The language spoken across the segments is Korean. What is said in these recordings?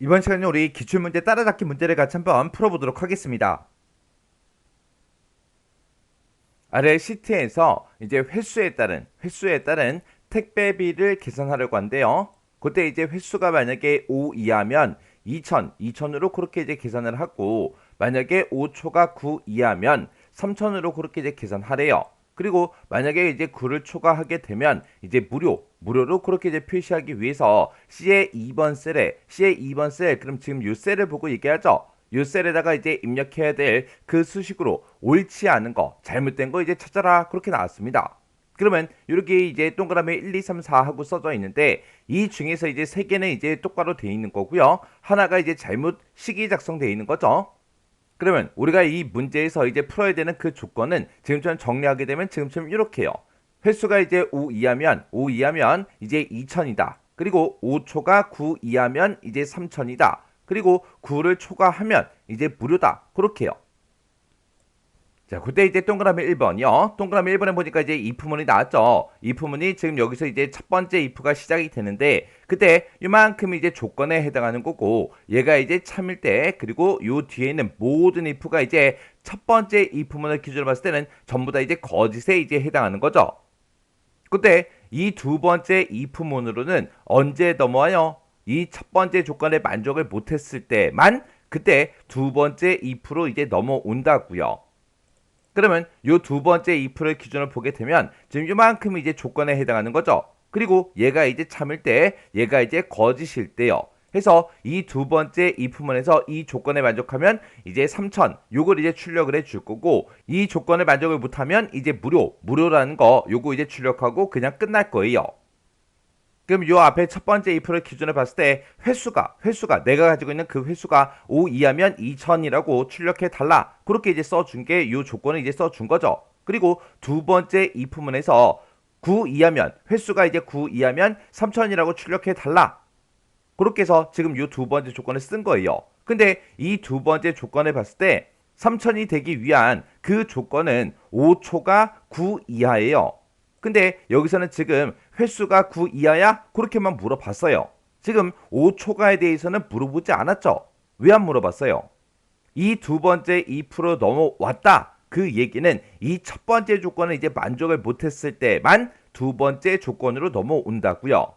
이번 시간에 우리 기출문제 따라잡기 문제를 같이 한번 풀어보도록 하겠습니다. 아래 시트에서 이제 횟수에 따른 택배비를 계산하려고 한대요. 그때 이제 횟수가 만약에 5 이하면 2000으로 그렇게 이제 계산을 하고, 만약에 5초가 9 이하면 3000으로 그렇게 이제 계산하래요. 그리고 만약에 이제 9를 초과하게 되면 이제 무료로 그렇게 이제 표시하기 위해서 C의 2번 셀, 그럼 지금 이 셀을 보고 얘기하죠. 요 셀에다가 이제 입력해야 될 그 수식으로 옳지 않은 거, 잘못된 거 이제 찾아라, 그렇게 나왔습니다. 그러면 이렇게 이제 동그라미 1, 2, 3, 4 하고 써져 있는데, 이 중에서 이제 세 개는 이제 똑바로 돼 있는 거고요. 하나가 이제 잘못 식이 작성돼 있는 거죠. 그러면 우리가 이 문제에서 이제 풀어야 되는 그 조건은 지금처럼 정리하게 되면 지금처럼 이렇게요. 횟수가 이제 5 이하면 이제 2000이다. 그리고 5초가 9 이하면 이제 3000이다. 그리고 9를 초과하면 이제 무료다. 그렇게요. 자, 그때 이제 동그라미 1번이요. 동그라미 1번에 보니까 이제 if문이 나왔죠. if문이 지금 여기서 이제 첫 번째 if가 시작이 되는데, 그때 이만큼 이제 조건에 해당하는 거고, 얘가 이제 참일 때, 그리고 요 뒤에 있는 모든 if가 이제 첫 번째 if문을 기준으로 봤을 때는 전부 다 이제 거짓에 이제 해당하는 거죠. 그때 이 두 번째 if문으로는 언제 넘어와요? 이 첫 번째 조건에 만족을 못했을 때만 그때 두 번째 if로 이제 넘어온다고요. 그러면 이 두 번째 if를 기준으로 보게 되면 지금 이만큼 이제 조건에 해당하는 거죠. 그리고 얘가 이제 참일 때, 얘가 이제 거짓일 때요. 해서 이 두 번째 if문에서 이 조건에 만족하면 이제 3000 요걸 이제 출력을 해줄 거고, 이 조건에 만족을 못하면 이제 무료라는 거 요거 이제 출력하고 그냥 끝날 거예요. 그럼 요 앞에 첫 번째 if를 기준으로 봤을 때 횟수가 내가 가지고 있는 그 횟수가 5 이하면 2000이라고 출력해 달라. 그렇게 이제 써준 게 요 조건을 이제 써준 거죠. 그리고 두 번째 if문에서 9 이하면 횟수가 이제 9 이하면 3000이라고 출력해 달라. 그렇게 해서 지금 요 두 번째 조건을 쓴 거예요. 근데 이 두 번째 조건을 봤을 때 3000이 되기 위한 그 조건은 5초가 9 이하예요. 근데 여기서는 지금 횟수가 9 이하야? 그렇게만 물어봤어요. 지금 5초가에 대해서는 물어보지 않았죠. 왜 안 물어봤어요? 이 두 번째 2% 넘어왔다. 그 얘기는 이 첫 번째 조건을 이제 만족을 못했을 때만 두 번째 조건으로 넘어온다고요.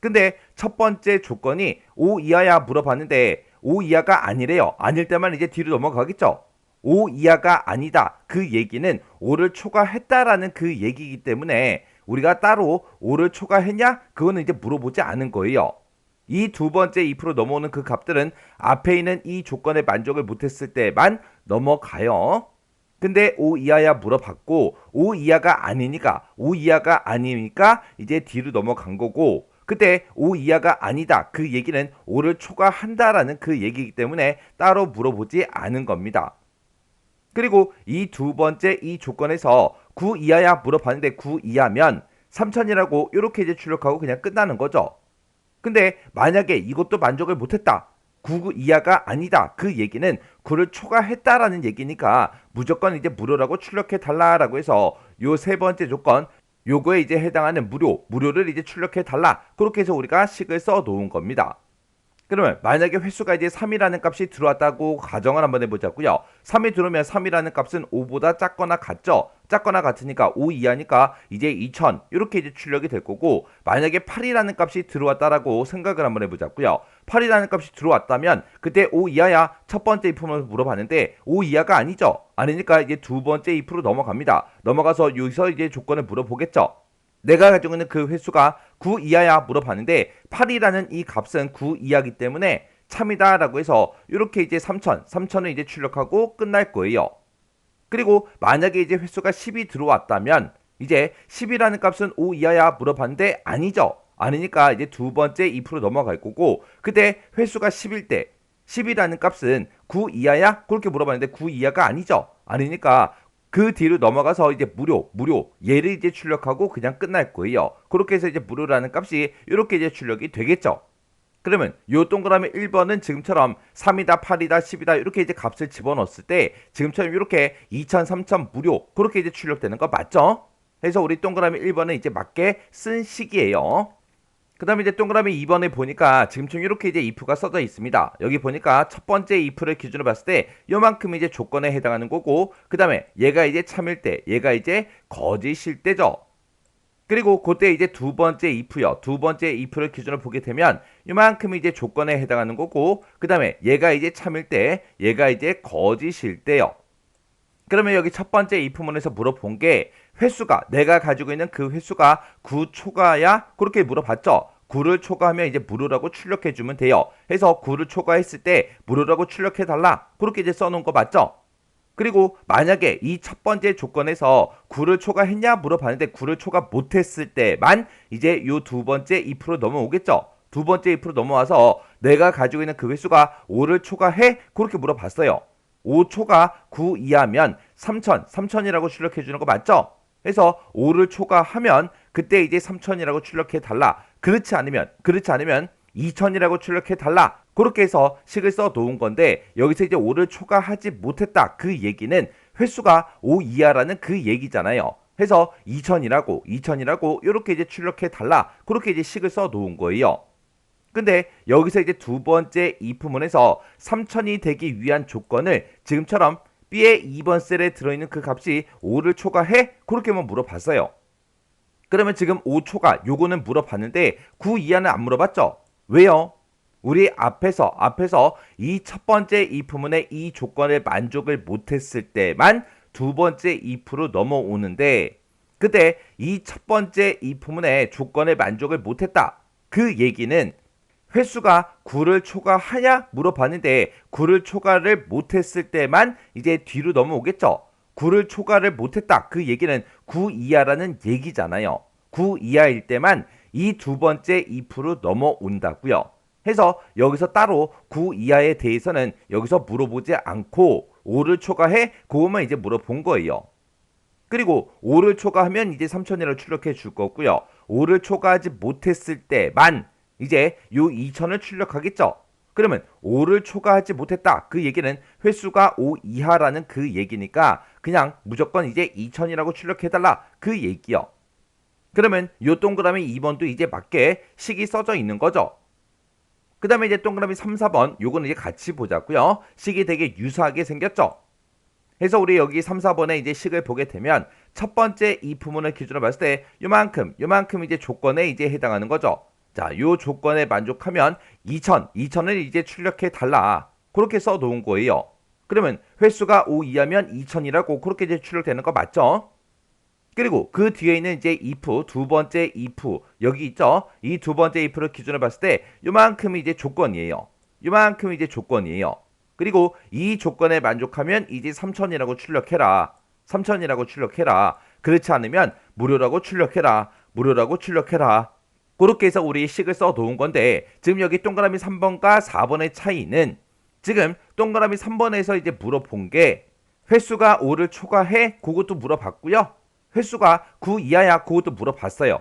근데 첫 번째 조건이 5 이하야 물어봤는데 5 이하가 아니래요. 아닐 때만 이제 뒤로 넘어가겠죠. 5 이하가 아니다. 그 얘기는 5를 초과했다라는 그 얘기이기 때문에 우리가 따로 5를 초과했냐? 그거는 이제 물어보지 않은 거예요. 이 두 번째 2% 넘어오는 그 값들은 앞에 있는 이 조건에 만족을 못했을 때만 넘어가요. 근데 5 이하야 물어봤고 5 이하가 아니니까 이제 뒤로 넘어간 거고, 그때 5 이하가 아니다. 그 얘기는 5를 초과한다라는 그 얘기이기 때문에 따로 물어보지 않은 겁니다. 그리고 이 두 번째 이 조건에서 9 이하야 물어봤는데 9 이하면 3000이라고 이렇게 이제 출력하고 그냥 끝나는 거죠. 근데 만약에 이것도 만족을 못했다. 9 이하가 아니다. 그 얘기는 9를 초과했다라는 얘기니까 무조건 이제 무료라고 출력해 달라라고 해서 요 세 번째 조건, 요거에 이제 해당하는 무료를 이제 출력해 달라. 그렇게 해서 우리가 식을 써 놓은 겁니다. 그러면 만약에 횟수가 이제 3이라는 값이 들어왔다고 가정을 한번 해보자고요. 3이 들어오면 3이라는 값은 5보다 작거나 같죠. 작거나 같으니까 5 이하니까 이제 2000 이렇게 이제 출력이 될 거고, 만약에 8이라는 값이 들어왔다라고 생각을 한번 해보자고요. 8이라는 값이 들어왔다면 그때 5 이하야 첫 번째 if문을 물어봤는데 5 이하가 아니죠. 아니니까 이제 두 번째 if로 넘어갑니다. 넘어가서 여기서 이제 조건을 물어보겠죠. 내가 가지고 있는 그 횟수가 9 이하야 물어봤는데 8이라는 이 값은 9 이하기 때문에 참이다 라고 해서 이렇게 이제 3000을 이제 출력하고 끝날 거예요. 그리고 만약에 이제 횟수가 10이 들어왔다면 이제 10이라는 값은 5 이하야 물어봤는데 아니죠. 아니니까 이제 두 번째 2% 넘어갈 거고, 그때 횟수가 10일 때 10이라는 값은 9 이하야? 그렇게 물어봤는데 9 이하가 아니죠. 아니니까 그 뒤로 넘어가서 이제 무료 얘를 이제 출력하고 그냥 끝날 거예요. 그렇게 해서 이제 무료라는 값이 이렇게 이제 출력이 되겠죠. 그러면 요 동그라미 1번은 지금처럼 3이다, 8이다, 10이다 이렇게 이제 값을 집어넣었을 때 지금처럼 이렇게 2000, 3000 무료 그렇게 이제 출력되는 거 맞죠? 그래서 우리 동그라미 1번은 이제 맞게 쓴 식이에요. 그 다음에 이제 동그라미 2번에 보니까 지금처럼 이렇게 이제 if가 써져 있습니다. 여기 보니까 첫 번째 if를 기준으로 봤을 때 요만큼 이제 조건에 해당하는 거고, 그 다음에 얘가 이제 참일 때, 얘가 이제 거짓일 때죠. 그리고 그때 이제 두 번째 if요. 두 번째 if를 기준으로 보게 되면 요만큼 이제 조건에 해당하는 거고, 그 다음에 얘가 이제 참일 때, 얘가 이제 거짓일 때요. 그러면 여기 첫 번째 if문에서 물어본 게 횟수가, 내가 가지고 있는 그 횟수가 9 초과야? 그렇게 물어봤죠. 9를 초과하면 이제 무료라고 출력해 주면 돼요. 해서 9를 초과했을 때 무료라고 출력해 달라. 그렇게 이제 써놓은 거 맞죠? 그리고 만약에 이 첫 번째 조건에서 9를 초과했냐 물어봤는데 9를 초과 못했을 때만 이제 요 두 번째 if로 넘어오겠죠. 두 번째 if로 넘어와서 내가 가지고 있는 그 횟수가 5를 초과해? 그렇게 물어봤어요. 5초가 9 이하면 3000이라고 출력해 주는 거 맞죠? 그래서 5를 초과하면 그때 이제 3000이라고 출력해 달라. 그렇지 않으면 2000이라고 출력해 달라. 그렇게 해서 식을 써 놓은 건데, 여기서 이제 5를 초과하지 못했다. 그 얘기는 횟수가 5 이하라는 그 얘기잖아요. 해서 2000이라고 이렇게 이제 출력해 달라. 그렇게 이제 식을 써 놓은 거예요. 근데 여기서 이제 두 번째 if문에서 3000이 되기 위한 조건을 지금처럼 B의 2번 셀에 들어있는 그 값이 5를 초과해? 그렇게만 물어봤어요. 그러면 지금 5초가 요거는 물어봤는데 9 이하는 안 물어봤죠? 왜요? 우리 앞에서 이 첫 번째 if문의 이 조건을 만족을 못했을 때만 두 번째 if로 넘어오는데, 그때 이 첫 번째 if문의 조건을 만족을 못했다. 그 얘기는 횟수가 9를 초과하냐 물어봤는데 9를 초과를 못했을 때만 이제 뒤로 넘어오겠죠. 9를 초과를 못했다. 그 얘기는 9 이하라는 얘기잖아요. 9 이하일 때만 이 두 번째 if로 넘어온다고요. 해서 여기서 따로 9 이하에 대해서는 여기서 물어보지 않고 5를 초과해? 그것만 이제 물어본 거예요. 그리고 5를 초과하면 이제 3000이라고 출력해 줄 거고요. 5를 초과하지 못했을 때만 이제 요 2000을 출력하겠죠. 그러면 5를 초과하지 못했다. 그 얘기는 횟수가 5 이하라는 그 얘기니까 그냥 무조건 이제 2000이라고 출력해달라. 그 얘기요. 그러면 요 동그라미 2번도 이제 맞게 식이 써져 있는 거죠. 그 다음에 이제 동그라미 3, 4번 요거는 이제 같이 보자고요. 식이 되게 유사하게 생겼죠. 해서 우리 여기 3, 4번에 이제 식을 보게 되면 첫 번째 if문을 기준으로 봤을 때 요만큼 이제 조건에 이제 해당하는 거죠. 자, 요 조건에 만족하면 2000을 이제 출력해 달라. 그렇게 써 놓은 거예요. 그러면 횟수가 5 이하면 2000이라고 그렇게 이제 출력되는 거 맞죠? 그리고 그 뒤에 있는 이제 if, 두 번째 if, 여기 있죠? 이 두 번째 if를 기준으로 봤을 때 요만큼이 이제 조건이에요. 그리고 이 조건에 만족하면 이제 3000이라고 출력해라. 그렇지 않으면 무료라고 출력해라. 그렇게 해서 우리 식을 써 놓은 건데, 지금 여기 동그라미 3번과 4번의 차이는 지금 동그라미 3번에서 이제 물어본 게 횟수가 5를 초과해? 그것도 물어봤고요. 횟수가 9 이하야? 그것도 물어봤어요.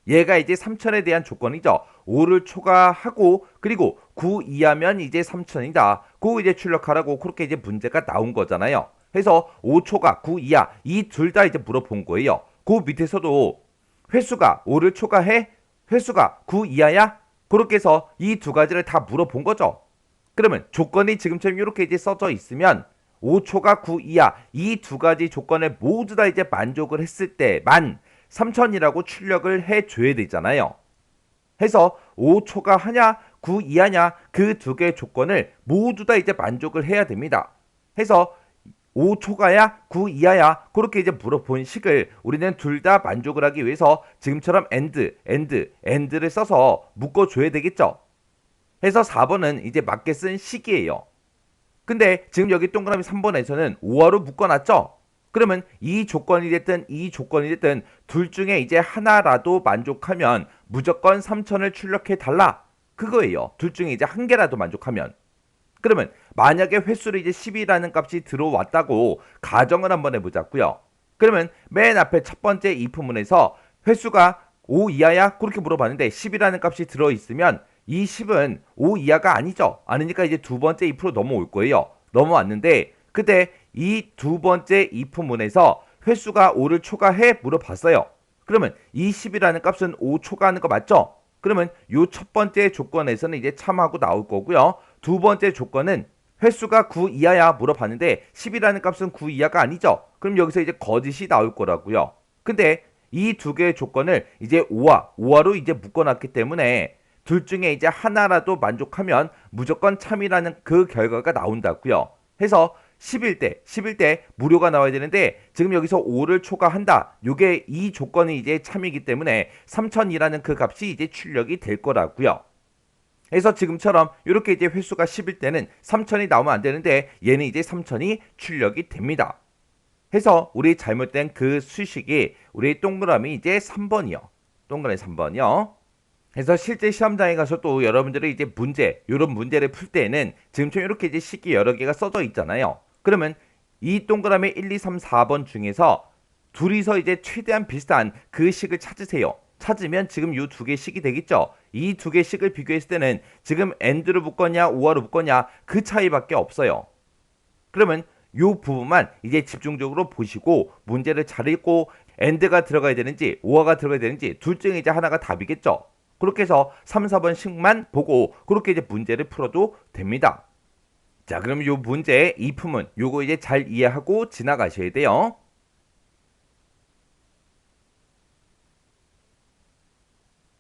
얘가 이제 3000에 대한 조건이죠. 5를 초과하고 그리고 9 이하면 이제 3000이다. 그거 이제 출력하라고 그렇게 이제 문제가 나온 거잖아요. 그래서 5초과 9 이하 이 둘 다 이제 물어본 거예요. 그 밑에서도 횟수가 5를 초과해? 횟수가 9 이하야? 그렇게 해서 이 두 가지를 다 물어본 거죠. 그러면 조건이 지금처럼 이렇게 이제 써져 있으면 5초가 9 이하 이 두 가지 조건을 모두 다 이제 만족을 했을 때만 3000이라고 출력을 해줘야 되잖아요. 해서 5초가 하냐 9 이하냐 그 두 개의 조건을 모두 다 이제 만족을 해야 됩니다. 해서 5초가야 9 이하야 그렇게 이제 물어본 식을 우리는 둘 다 만족을 하기 위해서 지금처럼 and를 써서 묶어줘야 되겠죠. 해서 4번은 이제 맞게 쓴 식이에요. 근데 지금 여기 동그라미 3번에서는 5하로 묶어놨죠. 그러면 이 조건이 됐든 둘 중에 이제 하나라도 만족하면 무조건 3000을 출력해 달라. 그거예요. 둘 중에 이제 한 개라도 만족하면. 그러면 만약에 횟수를 이제 10이라는 값이 들어왔다고 가정을 한번 해보자고요. 그러면 맨 앞에 첫 번째 if문에서 횟수가 5 이하야? 그렇게 물어봤는데 10이라는 값이 들어있으면 이 10은 5 이하가 아니죠. 아니니까 이제 두 번째 if로 넘어올 거예요. 넘어왔는데 그때 이 두 번째 if문에서 횟수가 5를 초과해 물어봤어요. 그러면 이 10이라는 값은 5 초과하는 거 맞죠? 그러면 요 첫 번째 조건에서는 이제 참하고 나올 거고요. 두 번째 조건은 횟수가 9 이하야 물어봤는데 10이라는 값은 9 이하가 아니죠. 그럼 여기서 이제 거짓이 나올 거라고요. 근데 이 두 개의 조건을 이제 5화로 이제 묶어놨기 때문에 둘 중에 이제 하나라도 만족하면 무조건 참이라는 그 결과가 나온다고요. 해서 10일 때 무료가 나와야 되는데 지금 여기서 5를 초과한다. 요게 이 조건이 이제 참이기 때문에 3000이라는 그 값이 이제 출력이 될 거라고요. 그래서 지금처럼 이렇게 이제 횟수가 10일 때는 3000이 나오면 안 되는데 얘는 이제 3000이 출력이 됩니다. 해서 우리 잘못된 그 수식이 우리 동그라미 이제 3번이요. 동그라미 3번이요. 그래서 실제 시험장에 가서 또 여러분들이 이제 이런 문제를 풀 때는 지금처럼 이렇게 이제 식이 여러 개가 써져 있잖아요. 그러면 이 동그라미 1, 2, 3, 4번 중에서 둘이서 이제 최대한 비슷한 그 식을 찾으세요. 찾으면 지금 이 두 개 식이 되겠죠. 이 두 개 식을 비교했을 때는 지금 and로 묶었냐, or로 묶었냐 그 차이밖에 없어요. 그러면 이 부분만 이제 집중적으로 보시고 문제를 잘 읽고 and가 들어가야 되는지 or가 들어가야 되는지 둘 중에 이제 하나가 답이겠죠. 그렇게 해서 3, 4번씩만 보고 그렇게 이제 문제를 풀어도 됩니다. 자, 그럼 이 문제의 이 품은 요거 이제 잘 이해하고 지나가셔야 돼요.